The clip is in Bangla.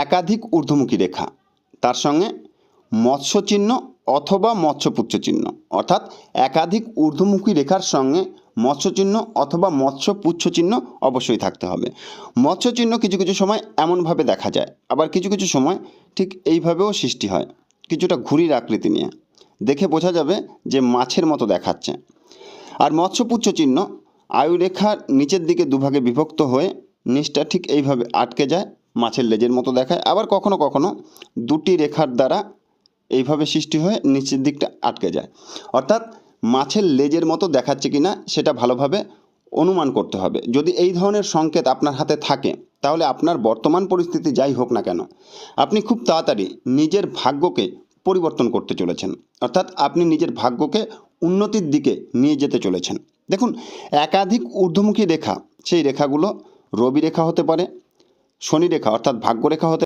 একাধিক ঊর্ধ্বমুখী রেখা, তার সঙ্গে মৎস্য চিহ্ন অথবা মৎস্যপুচ্ছ চিহ্ন, অর্থাৎ একাধিক ঊর্ধ্বমুখী রেখার সঙ্গে মৎস্য চিহ্ন অথবা মৎস্যপুচ্ছ চিহ্ন অবশ্যই থাকতে হবে। মৎস্য চিহ্ন কিছু কিছু সময় এমনভাবে দেখা যায়, আবার কিছু কিছু সময় ঠিক এইভাবেও সৃষ্টি হয়, কিছুটা ঘুড়ির আকৃতি নিয়ে। দেখে বোঝা যাবে যে মাছের মতো দেখাচ্ছে। আর মৎস্যপুচ্ছ চিহ্ন আয়ুরেখার নিচের দিকে দুভাগে বিভক্ত হয়ে নিচটা ঠিক এইভাবে আটকে যায়, মাছের লেজের মতো দেখায়। আবার কখনো কখনো দুটি রেখার দ্বারা এইভাবে সৃষ্টি হয়ে নিচের দিকটা আটকে যায়, অর্থাৎ মাছের লেজের মতো দেখাচ্ছে কিনা সেটা ভালোভাবে অনুমান করতে হবে। যদি এই ধরনের সংকেত আপনার হাতে থাকে, তাহলে আপনার বর্তমান পরিস্থিতি যাই হোক না কেন, আপনি খুব তাড়াতাড়ি নিজের ভাগ্যকে পরিবর্তন করতে চলেছেন, অর্থাৎ আপনি নিজের ভাগ্যকে উন্নতির দিকে নিয়ে যেতে চলেছেন। দেখুন, একাধিক ঊর্ধ্বমুখী রেখা, সেই রেখাগুলো রবি রেখা হতে পারে, শনি রেখা অর্থাৎ ভাগ্যরেখা হতে